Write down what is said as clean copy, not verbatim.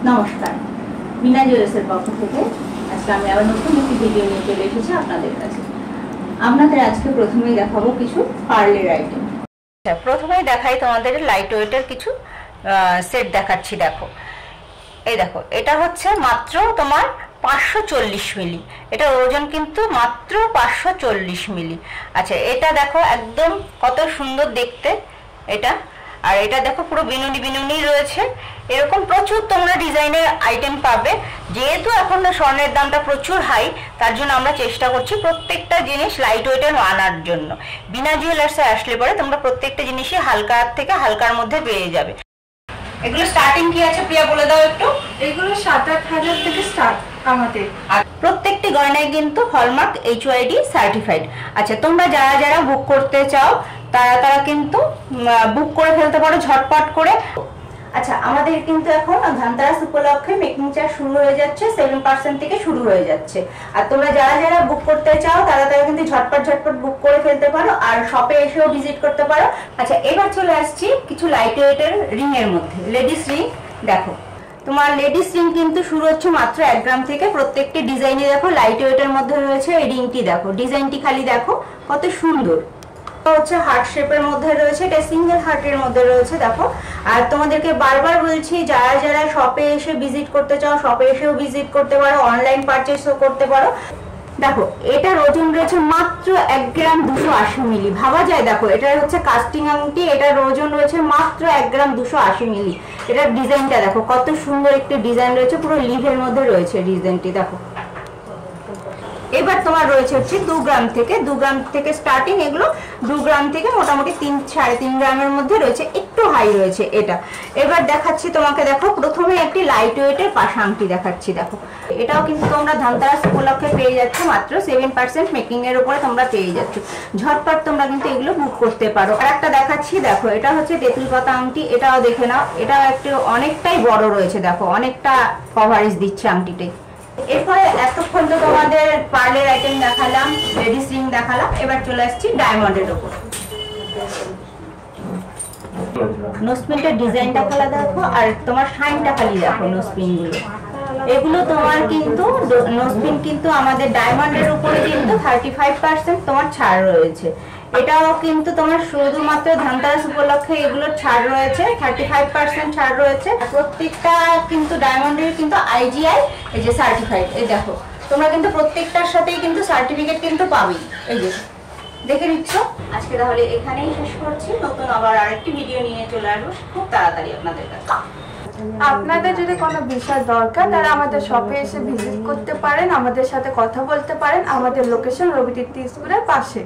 নমস্কার, মিনা জুয়েলার্সের পক্ষ থেকে আজকে আমি আবার নতুন একটি ভিডিও নিয়ে চলে এসেছি আপনাদের কাছে। আপনাদের আজকে প্রথমেই দেখাবো কিছু পার্লের আইটেম। প্রথমেই দেখাই তোমাদের লাইট ওয়েটের কিছু সেট দেখাচ্ছি। দেখো, এই দেখো, এটা হচ্ছে মাত্র তোমার 540 মিলি। এটা ওজন কিন্তু মাত্র 540 মিলি। আচ্ছা, এটা দেখো একদম কত সুন্দর দেখতে এটা। আর এটা দেখো পুরো বিনুনি বিনুনি রয়েছে। এরকম প্রচুর তোমরা ডিজাইনের আইটেম পাবে। যেহেতু এখন স্বর্ণের দামটা প্রচুর হাই, তার জন্য আমরা চেষ্টা করছি প্রত্যেকটা জিনিস লাইট ওয়েটের আনার জন্য। বিনা জুয়েলার্সে আসলে পরে তোমরা প্রত্যেকটা জিনিসই হালকার থেকে হালকার মধ্যে পেয়ে যাবে। এগুলো স্টার্টিং কি আছে প্রিয়া বলে দাও একটু। এগুলো 7-8 হাজার থেকে স্টার্ট আমাদের। আর প্রত্যেকটি গয়নায় কিন্তু হলমার্ক HYD সার্টিফাইড। আচ্ছা, তোমরা যারা যারা বুক করতে চাও তারা কিন্তু বুক করে ফেলতে পারো ঝটপট করে। আচ্ছা, আমাদের কিন্তু এখন ধনতেরাস উপলক্ষে মেকিং চার্জ শুরু হয়ে যাচ্ছে, 7% থেকে শুরু হয়ে যাচ্ছে। আর তোমরা যারা যারা বুক করতে চাও তারা কিন্তু ঝটপট বুক করে ফেলতে পারো, আর শপে এসেও ভিজিট করতে পারো। আচ্ছা, এবার চলে আসছি কিছু লাইট ওয়েটের রিং এর মধ্যে। লেডিস রিং দেখো, তোমার লেডিস রিং কিন্তু শুরু হচ্ছে মাত্র 1 গ্রাম থেকে। প্রত্যেকটি ডিজাইনে দেখো লাইট ওয়েটের মধ্যে রয়েছে। এই রিংটি দেখো, ডিজাইনটি খালি দেখো কত সুন্দর। হচ্ছে হার্ট শেপের মধ্যে রয়েছে, এটা সিঙ্গেল হার্টের মধ্যে রয়েছে দেখো। আর তোমাদেরকে বারবার বলছি, যারা যারা শপে এসে ভিজিট করতে চাও শপে এসেও ভিজিট করতে পারো, অনলাইন পারচেজও করতে পারো। দেখো, এটার ওজন রয়েছে মাত্র 1 গ্রাম 280 মিলি। ভাবা যায়, দেখো এটা হচ্ছে কাস্টিং আংটি, এটার ওজন রয়েছে মাত্র 1 গ্রাম 280 মিলি। এটার ডিজাইনটা দেখো কত সুন্দর একটি ডিজাইন রয়েছে, পুরো লিভের মধ্যে রয়েছে ডিজাইনটি দেখো। এবার তোমার রয়েছে হচ্ছে 2 গ্রাম থেকে স্টার্টিং। এগুলো 2 গ্রাম থেকে মোটামুটি 3-3.5 গ্রামের মধ্যে রয়েছে, একটু হাই রয়েছে এটা। এবার দেখাচ্ছি তোমাকে, দেখো প্রথমে একটি লাইট ওয়েটের পাশা আংটি দেখাচ্ছি। দেখো, এটাও কিন্তু তোমরা ধনতেরাস উপলক্ষে পেয়ে যাচ্ছ, মাত্র 7% মেকিং এর উপরে তোমরা পেয়ে যাচ্ছ। ঝটপট তোমরা কিন্তু এগুলো বুক করতে পারো। আর একটা দেখাচ্ছি, দেখো এটা হচ্ছে তেঁতুল পাতা আংটি। এটাও দেখে নাও, এটা একটু অনেকটাই বড় রয়েছে, দেখো অনেকটা কভারেজ দিচ্ছে আংটিতে। এরপরে এতক্ষণ তো তোমাদের পার্লের আইটেম দেখালাম, লেডিস রিং দেখালাম, এবার চলে আসছি ডায়মন্ডের উপর। নোসপিনটার ডিজাইনটা খালা দেখো, আর তোমার শাইনটা খালি দেখো। নোসপিন গুলো এগুলো তোমার কিন্তু নোসপিন কিন্তু আমাদের ডায়মন্ডের উপরে কিন্তু 35% তোমার ছাড় রয়েছে। এটাও কিন্তু তোমার শুধুমাত্র ধনতেরাস উপলক্ষে এগুলো ছাড় রয়েছে, 35% ছাড় রয়েছে। প্রত্যেকটা কিন্তু ডায়মন্ডের কিন্তু IGI এই যে সার্টিফাইড। এই দেখো, তোমরা কিন্তু প্রত্যেকটার সাথেই কিন্তু সার্টিফিকেট কিন্তু পাবেই। এই যে দেখে নিচ্ছ। আজকে তাহলে এখানেই শেষ করছি। নতুন আবার আরেকটি ভিডিও নিয়ে চলে আসবো খুব তাড়াতাড়ি আপনাদের কাছে। আপনাদের যদি কোনো বিষয় দরকার, তারা আমাদের শপে এসে ভিজিট করতে পারেন, আমাদের সাথে কথা বলতে পারেন। আমাদের লোকেশন রবি তীর্থ স্কুলের পাশে।